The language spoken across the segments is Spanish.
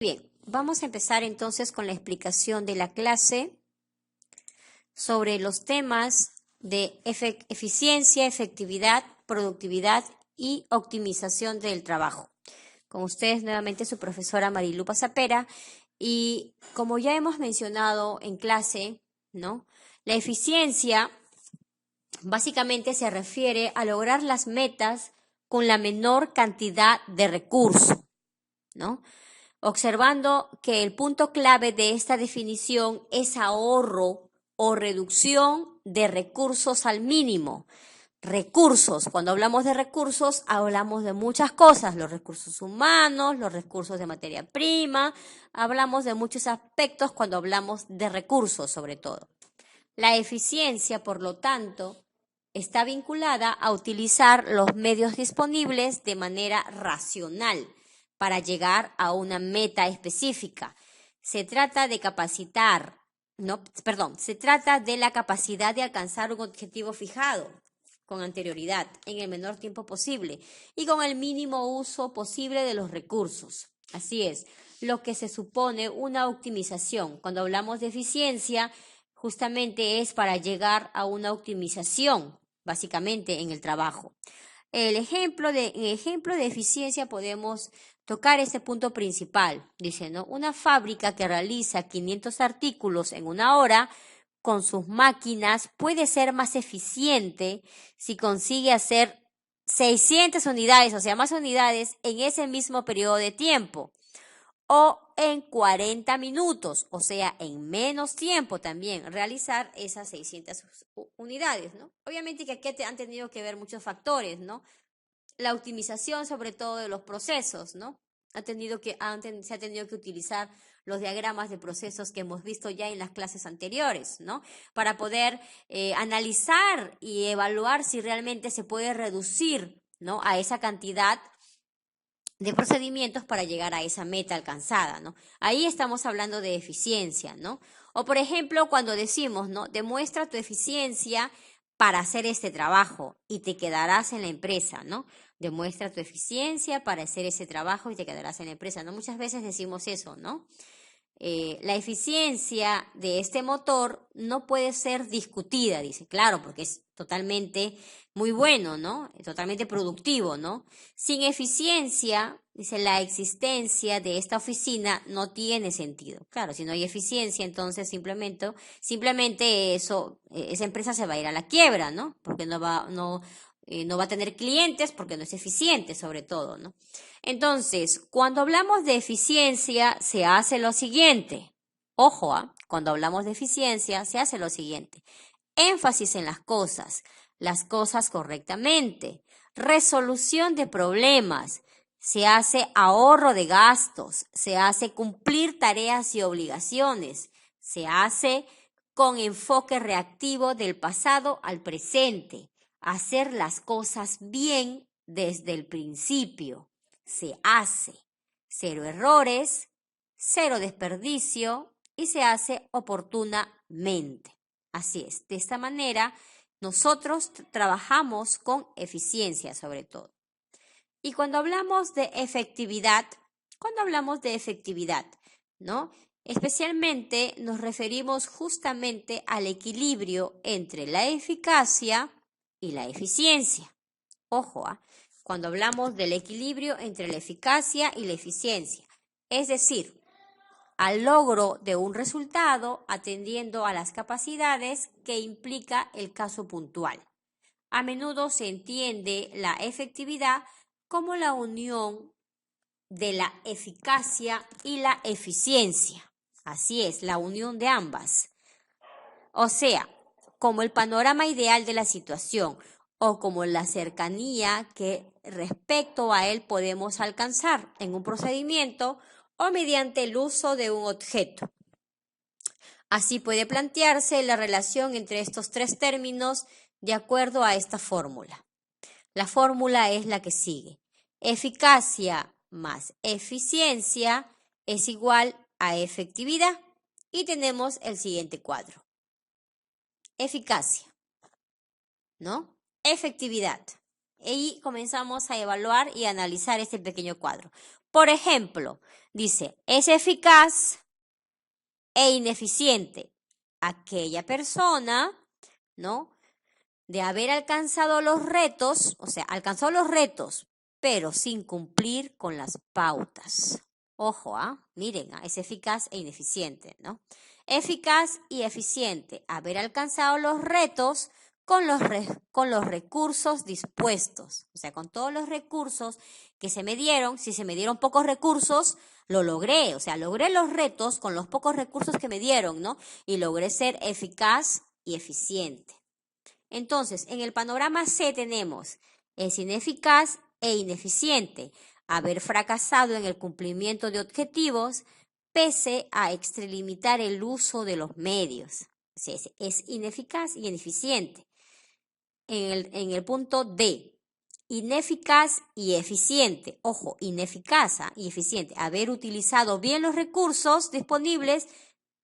Bien, vamos a empezar entonces con la explicación de la clase sobre los temas de eficiencia, efectividad, productividad y optimización del trabajo. Con ustedes nuevamente su profesora Marilu Pasapera, y como ya hemos mencionado en clase, ¿no? La eficiencia básicamente se refiere a lograr las metas con la menor cantidad de recursos, ¿no? Observando que el punto clave de esta definición es ahorro o reducción de recursos al mínimo. Recursos, cuando hablamos de recursos, hablamos de muchas cosas, los recursos humanos, los recursos de materia prima, hablamos de muchos aspectos cuando hablamos de recursos sobre todo. La eficiencia, por lo tanto, está vinculada a utilizar los medios disponibles de manera racional para llegar a una meta específica. Se trata de se trata de la capacidad de alcanzar un objetivo fijado con anterioridad en el menor tiempo posible y con el mínimo uso posible de los recursos. Así es, lo que se supone una optimización. Cuando hablamos de eficiencia, justamente es para llegar a una optimización, básicamente en el trabajo. En el ejemplo de eficiencia podemos tocar este punto principal. Dice, ¿no? Una fábrica que realiza 500 artículos en una hora con sus máquinas puede ser más eficiente si consigue hacer 600 unidades, o sea, más unidades en ese mismo periodo de tiempo. O en 40 minutos, o sea, en menos tiempo también, realizar esas 600 unidades, ¿no? Obviamente que aquí han tenido que ver muchos factores, ¿no? La optimización, sobre todo, de los procesos, ¿no? Se ha tenido que utilizar los diagramas de procesos que hemos visto ya en las clases anteriores, ¿no? Para poder analizar y evaluar si realmente se puede reducir, ¿no? A esa cantidad de procedimientos para llegar a esa meta alcanzada, ¿no? Ahí estamos hablando de eficiencia, ¿no? O por ejemplo, cuando decimos, ¿no? Demuestra tu eficiencia para hacer este trabajo y te quedarás en la empresa, ¿no? Demuestra tu eficiencia para hacer ese trabajo y te quedarás en la empresa, ¿no? Muchas veces decimos eso, ¿no? La eficiencia de este motor no puede ser discutida, dice, claro, porque es totalmente muy bueno, ¿no? Totalmente productivo, ¿no? Sin eficiencia, dice, la existencia de esta oficina no tiene sentido. Claro, si no hay eficiencia, entonces simplemente esa empresa se va a ir a la quiebra, ¿no? Porque no va a tener clientes porque no es eficiente, sobre todo, ¿no? Entonces, cuando hablamos de eficiencia, se hace lo siguiente. Ojo, cuando hablamos de eficiencia, se hace lo siguiente. Énfasis en las cosas correctamente. Resolución de problemas. Se hace ahorro de gastos. Se hace cumplir tareas y obligaciones. Se hace con enfoque reactivo del pasado al presente. Hacer las cosas bien desde el principio. Se hace. 0 errores, 0 desperdicio y se hace oportunamente. Así es, de esta manera nosotros trabajamos con eficiencia sobre todo. Y cuando hablamos de efectividad, ¿no? Especialmente nos referimos justamente al equilibrio entre la eficacia y la eficiencia. Ojo, cuando hablamos del equilibrio entre la eficacia y la eficiencia, es decir, al logro de un resultado atendiendo a las capacidades que implica el caso puntual. A menudo se entiende la efectividad como la unión de la eficacia y la eficiencia. Así es, la unión de ambas. O sea, como el panorama ideal de la situación o como la cercanía que respecto a él podemos alcanzar en un procedimiento o mediante el uso de un objeto. Así puede plantearse la relación entre estos tres términos de acuerdo a esta fórmula. La fórmula es la que sigue. Eficacia más eficiencia es igual a efectividad. Y tenemos el siguiente cuadro. Eficacia, ¿no? Efectividad. Y comenzamos a evaluar y analizar este pequeño cuadro. Por ejemplo, Dice, es eficaz e ineficiente aquella persona, ¿no?, de haber alcanzado los retos, o sea, alcanzó los retos, pero sin cumplir con las pautas. Ojo, miren, es eficaz e ineficiente, ¿no? Eficaz y eficiente, haber alcanzado los retos con los recursos dispuestos, o sea, con todos los recursos que se me dieron. Si se me dieron pocos recursos, lo logré, o sea, logré los retos con los pocos recursos que me dieron, ¿no? Y logré ser eficaz y eficiente. Entonces, en el panorama C tenemos, es ineficaz e ineficiente, haber fracasado en el cumplimiento de objetivos pese a extralimitar el uso de los medios. O sea, es ineficaz y ineficiente. En el punto D, ineficaz y eficiente. Ojo, ineficaz y eficiente, haber utilizado bien los recursos disponibles,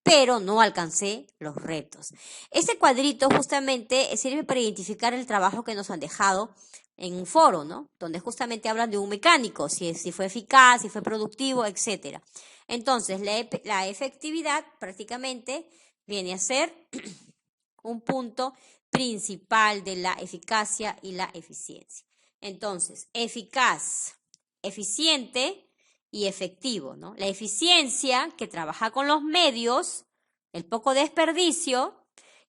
pero no alcancé los retos. Este cuadrito justamente sirve para identificar el trabajo que nos han dejado en un foro, ¿no? Donde justamente hablan de un mecánico, si fue eficaz, si fue productivo, etc. Entonces, la efectividad prácticamente viene a ser un punto principal de la eficacia y la eficiencia. Entonces, eficaz, eficiente y efectivo, ¿no? La eficiencia, que trabaja con los medios, el poco desperdicio,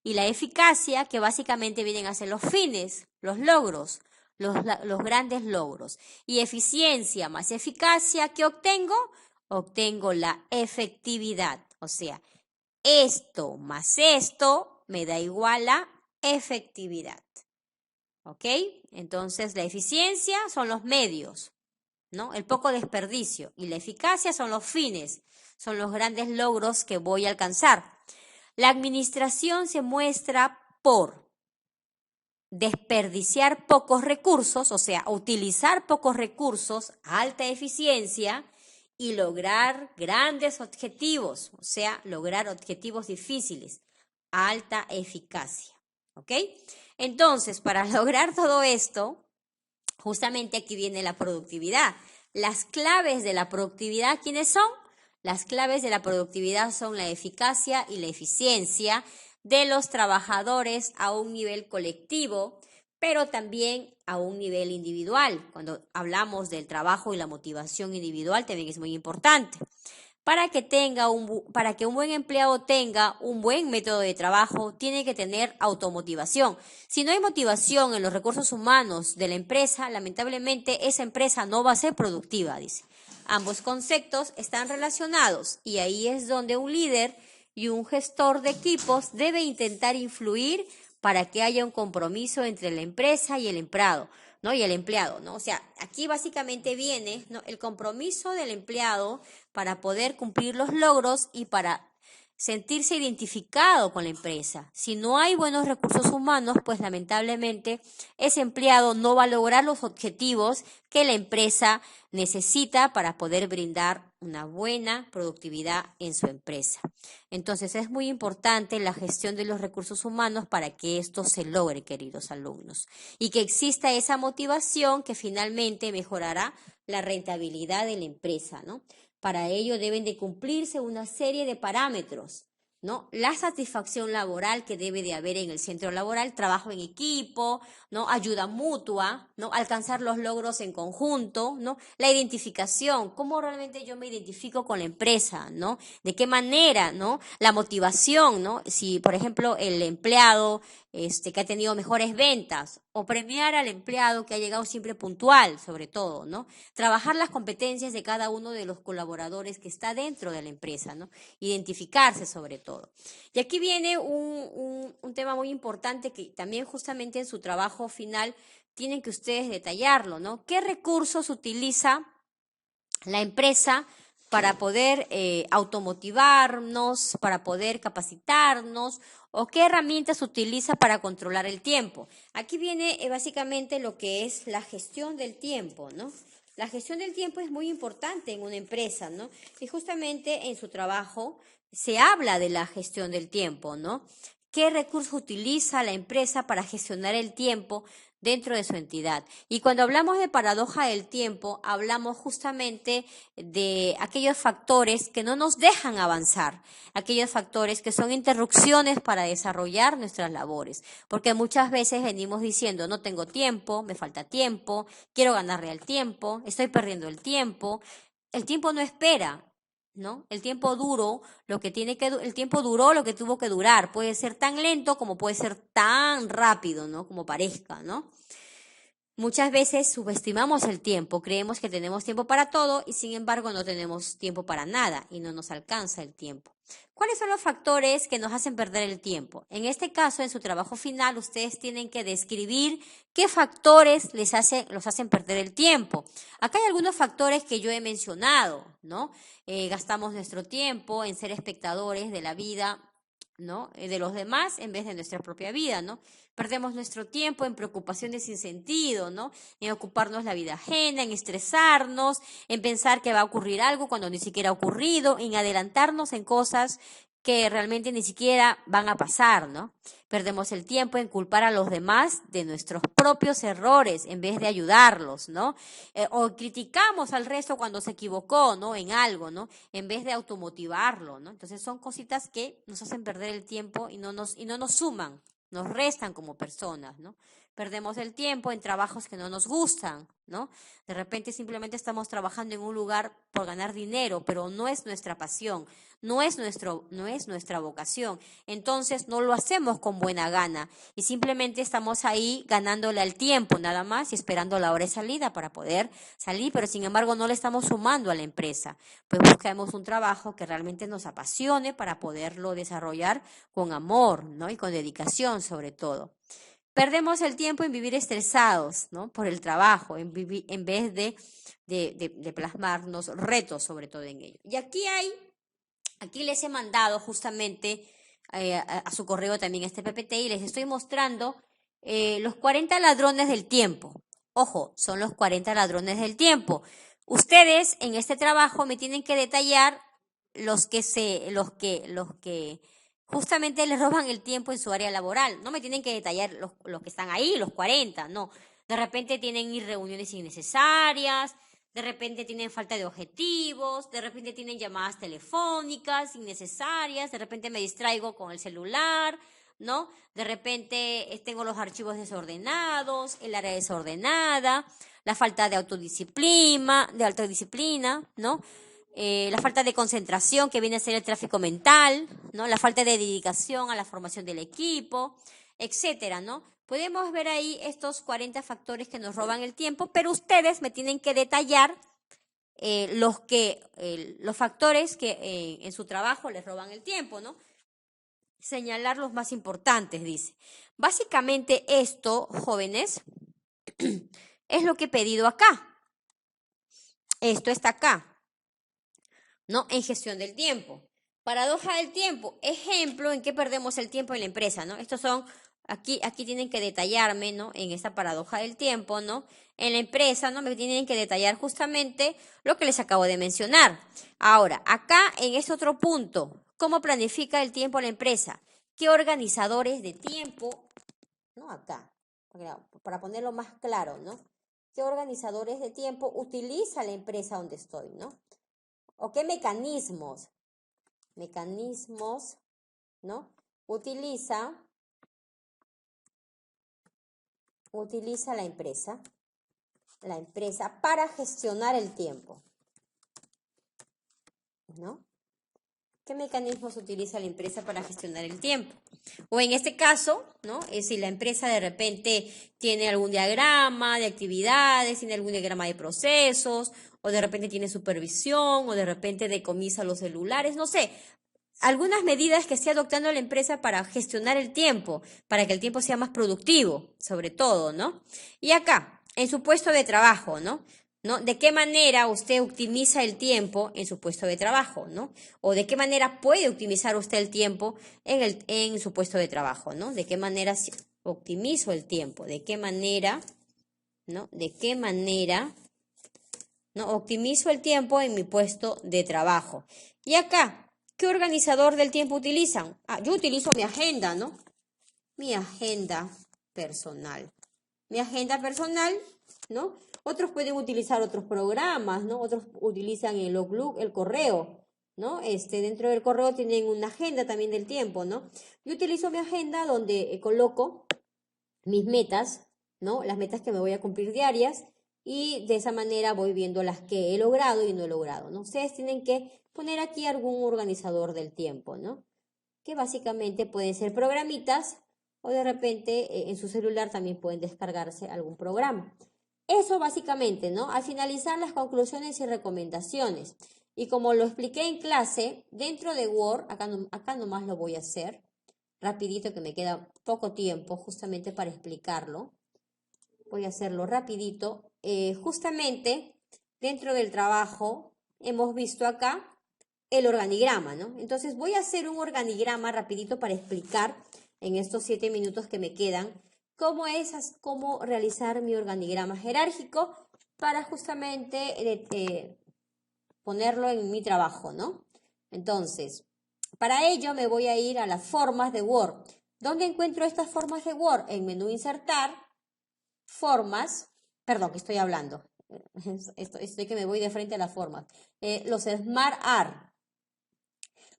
y la eficacia, que básicamente vienen a ser los fines, los logros, los grandes logros. Y eficiencia más eficacia, ¿qué obtengo? Obtengo la efectividad. O sea, esto más esto me da igual a efectividad. ¿Ok? Entonces, la eficiencia son los medios, ¿no? El poco desperdicio. Y la eficacia son los fines, son los grandes logros que voy a alcanzar. La administración se muestra por desperdiciar pocos recursos, o sea, utilizar pocos recursos, alta eficiencia, y lograr grandes objetivos, o sea, lograr objetivos difíciles, alta eficacia. ¿Ok? Entonces, para lograr todo esto, justamente aquí viene la productividad. Las claves de la productividad, ¿quiénes son? Las claves de la productividad son la eficacia y la eficiencia de los trabajadores a un nivel colectivo, pero también a un nivel individual. Cuando hablamos del trabajo y la motivación individual también es muy importante. Para que un buen empleado tenga un buen método de trabajo, tiene que tener automotivación. Si no hay motivación en los recursos humanos de la empresa, lamentablemente esa empresa no va a ser productiva, dice. Ambos conceptos están relacionados y ahí es donde un líder y un gestor de equipos debe intentar influir para que haya un compromiso entre la empresa y el empleado, ¿no? Y el empleado, ¿no? O sea, aquí básicamente viene, ¿no?, el compromiso del empleado para poder cumplir los logros y para sentirse identificado con la empresa. Si no hay buenos recursos humanos, pues lamentablemente ese empleado no va a lograr los objetivos que la empresa necesita para poder brindar una buena productividad en su empresa. Entonces es muy importante la gestión de los recursos humanos para que esto se logre, queridos alumnos, y que exista esa motivación que finalmente mejorará la rentabilidad de la empresa, ¿no? Para ello deben de cumplirse una serie de parámetros, ¿no? La satisfacción laboral que debe de haber en el centro laboral, trabajo en equipo, ¿no? Ayuda mutua, ¿no? Alcanzar los logros en conjunto, ¿no? La identificación, cómo realmente yo me identifico con la empresa, ¿no? De qué manera, ¿no? La motivación, ¿no? Si, por ejemplo, el empleado que ha tenido mejores ventas, o premiar al empleado que ha llegado siempre puntual, sobre todo, ¿no? Trabajar las competencias de cada uno de los colaboradores que está dentro de la empresa, ¿no? Identificarse sobre todo. Y aquí viene un tema muy importante que también justamente en su trabajo final tienen que ustedes detallarlo, ¿no? ¿Qué recursos utiliza la empresa para poder automotivarnos, para poder capacitarnos, o qué herramientas utiliza para controlar el tiempo? Aquí viene básicamente lo que es la gestión del tiempo, ¿no? La gestión del tiempo es muy importante en una empresa, ¿no? Y justamente en su trabajo se habla de la gestión del tiempo, ¿no? ¿Qué recursos utiliza la empresa para gestionar el tiempo dentro de su entidad. Y cuando hablamos de paradoja del tiempo, hablamos justamente de aquellos factores que no nos dejan avanzar, aquellos factores que son interrupciones para desarrollar nuestras labores. Porque muchas veces venimos diciendo, no tengo tiempo, me falta tiempo, quiero ganarle al tiempo, estoy perdiendo el tiempo. El tiempo no espera, ¿no? El tiempo duró lo que tuvo que durar. Puede ser tan lento como puede ser tan rápido, ¿no? Como parezca, ¿no? Muchas veces subestimamos el tiempo, creemos que tenemos tiempo para todo y sin embargo no tenemos tiempo para nada y no nos alcanza el tiempo. ¿Cuáles son los factores que nos hacen perder el tiempo? En este caso, en su trabajo final, ustedes tienen que describir qué factores los hacen perder el tiempo. Acá hay algunos factores que yo he mencionado, ¿no? Gastamos nuestro tiempo en ser espectadores de la vida, ¿no? De los demás en vez de nuestra propia vida, ¿no? Perdemos nuestro tiempo en preocupaciones sin sentido, ¿no? En ocuparnos la vida ajena, en estresarnos, en pensar que va a ocurrir algo cuando ni siquiera ha ocurrido, en adelantarnos en cosas que realmente ni siquiera van a pasar, ¿no? Perdemos el tiempo en culpar a los demás de nuestros propios errores en vez de ayudarlos, ¿no? O criticamos al resto cuando se equivocó, ¿no? En algo, ¿no? En vez de automotivarlo, ¿no? Entonces son cositas que nos hacen perder el tiempo y no nos suman, nos restan como personas, ¿no? Perdemos el tiempo en trabajos que no nos gustan, ¿no? De repente simplemente estamos trabajando en un lugar por ganar dinero, pero no es nuestra pasión, no es nuestra vocación. Entonces no lo hacemos con buena gana y simplemente estamos ahí ganándole al tiempo nada más y esperando la hora de salida para poder salir, pero sin embargo no le estamos sumando a la empresa. Pues buscamos un trabajo que realmente nos apasione para poderlo desarrollar con amor, ¿no? Y con dedicación sobre todo. Perdemos el tiempo en vivir estresados, ¿no? Por el trabajo, en vez de plasmarnos retos sobre todo en ello. Y aquí les he mandado justamente a su correo también este PPT y les estoy mostrando los 40 ladrones del tiempo. Ojo, son los 40 ladrones del tiempo. Ustedes en este trabajo me tienen que detallar los que justamente les roban el tiempo en su área laboral. No me tienen que detallar los que están ahí, los 40, no. De repente tienen reuniones innecesarias, de repente tienen falta de objetivos, de repente tienen llamadas telefónicas innecesarias, de repente me distraigo con el celular, ¿no? De repente tengo los archivos desordenados, el área desordenada, la falta de autodisciplina, ¿no? La falta de concentración que viene a ser el tráfico mental, ¿no? La falta de dedicación a la formación del equipo, etcétera, ¿no? Podemos ver ahí estos 40 factores que nos roban el tiempo, pero ustedes me tienen que detallar los factores que en su trabajo les roban el tiempo, ¿no? Señalar los más importantes, dice. Básicamente esto, jóvenes, es lo que he pedido acá. Esto está acá, ¿no? En gestión del tiempo. Paradoja del tiempo, ejemplo en que perdemos el tiempo en la empresa, ¿no? Estos son, aquí tienen que detallarme, ¿no? En esta paradoja del tiempo, ¿no? En la empresa, ¿no? Me tienen que detallar justamente lo que les acabo de mencionar. Ahora, acá en este otro punto, ¿cómo planifica el tiempo la empresa? ¿Qué organizadores de tiempo, ¿no? Acá, para ponerlo más claro, ¿no? ¿Qué organizadores de tiempo utiliza la empresa donde estoy, ¿no? ¿O qué mecanismos, ¿no? Utiliza la empresa para gestionar el tiempo, ¿no? ¿Qué mecanismos utiliza la empresa para gestionar el tiempo? O en este caso, ¿no? Si la empresa de repente tiene algún diagrama de actividades, tiene algún diagrama de procesos, o de repente tiene supervisión, o de repente decomisa los celulares, no sé. Algunas medidas que esté adoptando la empresa para gestionar el tiempo, para que el tiempo sea más productivo, sobre todo, ¿no? Y acá, en su puesto de trabajo, ¿no? ¿De qué manera usted optimiza el tiempo en su puesto de trabajo, ¿no? O de qué manera puede optimizar usted el tiempo en su puesto de trabajo, ¿no? De qué manera optimizo el tiempo, de qué manera, ¿no? De qué manera, ¿no? Optimizo el tiempo en mi puesto de trabajo. Y acá, ¿qué organizador del tiempo utilizan? Yo utilizo mi agenda, ¿no? Mi agenda personal. mi agenda personal, ¿no? Otros pueden utilizar otros programas, ¿no? Otros utilizan el Outlook, el correo, ¿no? Dentro del correo tienen una agenda también del tiempo, ¿no? Yo utilizo mi agenda donde coloco mis metas, ¿no? Las metas que me voy a cumplir diarias y de esa manera voy viendo las que he logrado y no he logrado, ¿no? Ustedes tienen que poner aquí algún organizador del tiempo, ¿no? Que básicamente pueden ser programitas o de repente en su celular también pueden descargarse algún programa. Eso básicamente, ¿no? Al finalizar las conclusiones y recomendaciones. Y como lo expliqué en clase, dentro de Word, acá nomás lo voy a hacer, rapidito que me queda poco tiempo justamente para explicarlo. Voy a hacerlo rapidito. Justamente dentro del trabajo hemos visto acá el organigrama, ¿no? Entonces voy a hacer un organigrama rapidito para explicar en estos 7 minutos que me quedan cómo realizar mi organigrama jerárquico para justamente ponerlo en mi trabajo, ¿no? Entonces, para ello me voy a ir a las formas de Word. ¿Dónde encuentro estas formas de Word? En menú insertar, formas, perdón, que estoy hablando. Estoy que me voy de frente a las formas. Los Smart Art.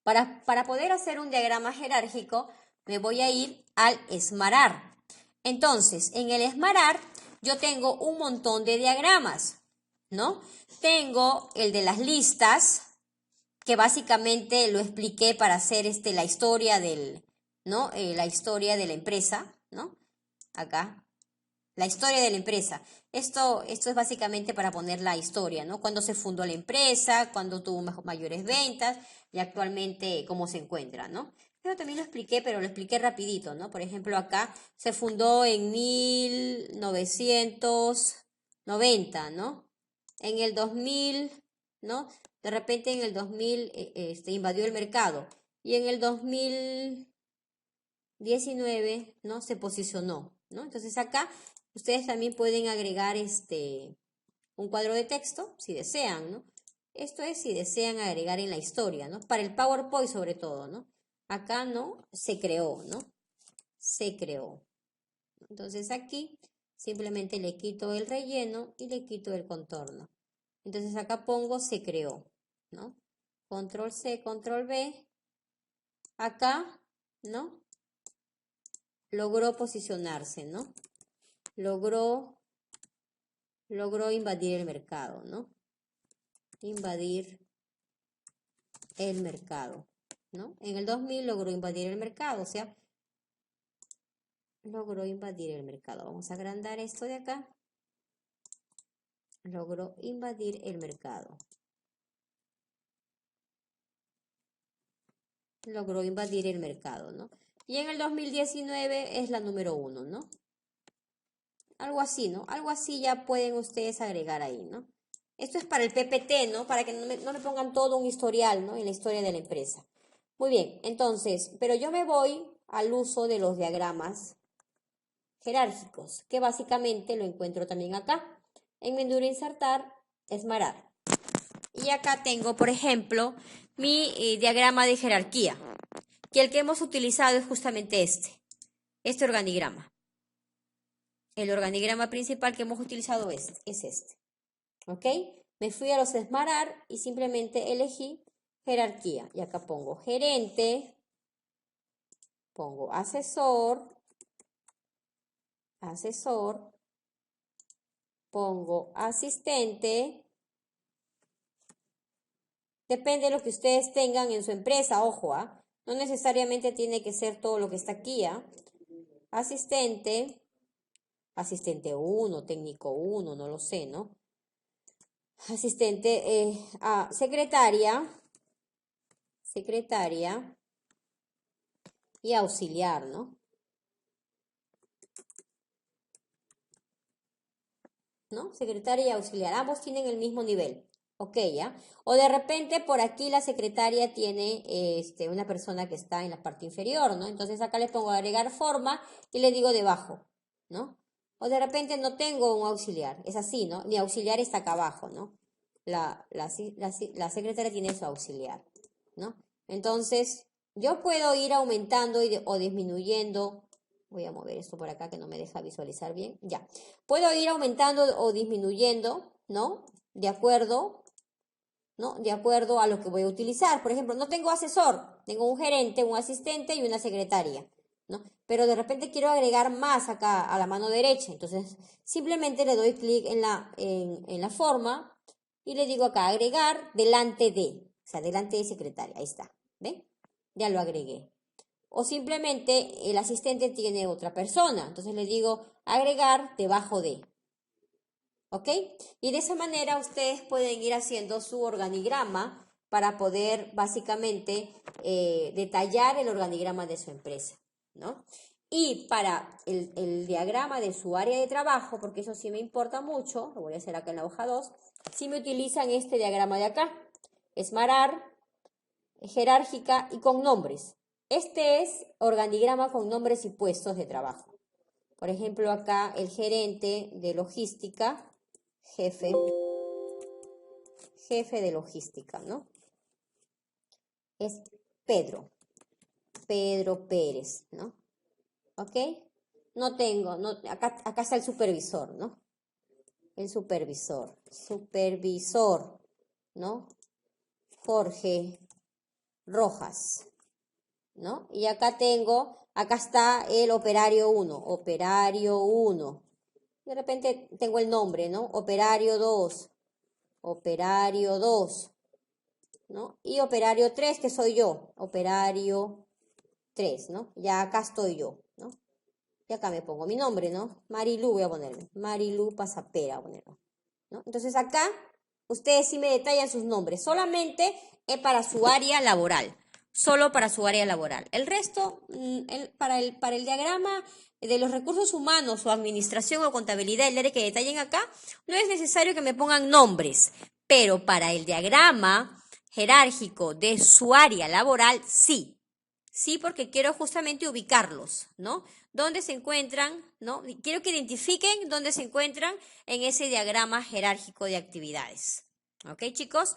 Para poder hacer un diagrama jerárquico, me voy a ir al Smart Art. Entonces, en el Smart Art yo tengo un montón de diagramas, ¿no? Tengo el de las listas, que básicamente lo expliqué para hacer la historia ¿no? La historia de la empresa, ¿no? Acá, la historia de la empresa. Esto es básicamente para poner la historia, ¿no? Cuándo se fundó la empresa, cuándo tuvo mayores ventas y actualmente cómo se encuentra, ¿no? Yo también lo expliqué, pero lo expliqué rapidito, ¿no? Por ejemplo, acá se fundó en 1990, ¿no? En el 2000, ¿no? De repente en el 2000 invadió el mercado y en el 2019, ¿no? Se posicionó, ¿no? Entonces acá ustedes también pueden agregar un cuadro de texto si desean, ¿no? Esto es si desean agregar en la historia, ¿no? Para el PowerPoint sobre todo, ¿no? Acá no, se creó, ¿no? Se creó. Entonces aquí simplemente le quito el relleno y le quito el contorno. Entonces acá pongo se creó, ¿no? Control C, Control V. Acá, ¿no? Logró posicionarse, ¿no? Logró invadir el mercado, ¿no? Invadir el mercado, ¿no? En el 2000 logró invadir el mercado, o sea, logró invadir el mercado. Vamos a agrandar esto de acá. Logró invadir el mercado. Logró invadir el mercado, ¿no? Y en el 2019 es la número 1, ¿no? Algo así, ¿no? Algo así ya pueden ustedes agregar ahí, ¿no? Esto es para el PPT, ¿no? Para que no me pongan todo un historial, ¿no? En la historia de la empresa. Muy bien, entonces, pero yo me voy al uso de los diagramas jerárquicos, que básicamente lo encuentro también acá. En menú de insertar, esmarar. Y acá tengo, por ejemplo, mi diagrama de jerarquía, que el que hemos utilizado es justamente este organigrama. El organigrama principal que hemos utilizado es este. ¿Ok? Me fui a los Smart Art y simplemente elegí jerarquía. Y acá pongo gerente, pongo asesor, pongo asistente. Depende de lo que ustedes tengan en su empresa, ojo, ¿ah? No necesariamente tiene que ser todo lo que está aquí, ¿ah? Asistente 1, técnico 1, no lo sé, ¿no? Asistente, secretaria y auxiliar, ¿no? ¿No? Secretaria y auxiliar, ambos tienen el mismo nivel, ¿ok? ¿Ya? O de repente por aquí la secretaria tiene una persona que está en la parte inferior, ¿no? Entonces acá le pongo agregar forma y le digo debajo, ¿no? O de repente no tengo un auxiliar, es así, ¿no? Mi auxiliar está acá abajo, ¿no? La secretaria tiene su auxiliar, ¿no? Entonces, yo puedo ir aumentando o disminuyendo Voy a mover esto por acá que no me deja visualizar bien. Ya. Puedo ir aumentando o disminuyendo, ¿no? De acuerdo, ¿no? De acuerdo a lo que voy a utilizar. Por ejemplo, no tengo asesor, tengo un gerente, un asistente y una secretaria, ¿no? Pero de repente quiero agregar más acá a la mano derecha. Entonces, simplemente le doy clic en la forma y le digo acá, agregar delante de, o sea, delante de secretaria. Ahí está, ¿ven? Ya lo agregué. O simplemente el asistente tiene otra persona. Entonces le digo agregar debajo de. ¿Ok? Y de esa manera ustedes pueden ir haciendo su organigrama para poder básicamente detallar el organigrama de su empresa, ¿no? Y para el diagrama de su área de trabajo, porque eso sí me importa mucho, lo voy a hacer acá en la hoja 2, sí me utilizan este diagrama de acá, Smarar, jerárquica y con nombres. Este es organigrama con nombres y puestos de trabajo. Por ejemplo, acá el gerente de logística, jefe de logística, ¿no? Es Pedro Pérez, ¿no? ¿Ok? No tengo, acá está el supervisor, ¿no? El supervisor, ¿no? Jorge Rojas, ¿no? Y acá está el operario 1. De repente tengo el nombre, ¿no? Operario 2, ¿no? Y operario 3, que soy yo, operario 3, ¿no? Ya acá estoy yo, ¿no? Y acá me pongo mi nombre, ¿no? Marilú voy a ponerme, Marilú Pasapera voy a ponerlo, ¿no? Entonces acá ustedes sí me detallan sus nombres, solamente es para su área laboral, solo para su área laboral. El resto, para el diagrama de los recursos humanos o administración o contabilidad, el área que detallen acá, no es necesario que me pongan nombres, pero para el diagrama jerárquico de su área laboral, sí. Sí, porque quiero justamente ubicarlos, ¿no? ¿Dónde se encuentran, ¿no? Quiero que identifiquen dónde se encuentran en ese diagrama jerárquico de actividades. ¿Ok, chicos?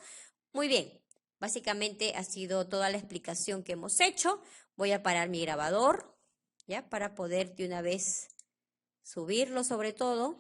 Muy bien. Básicamente ha sido toda la explicación que hemos hecho. Voy a parar mi grabador, ¿ya? Para poder de una vez subirlo sobre todo.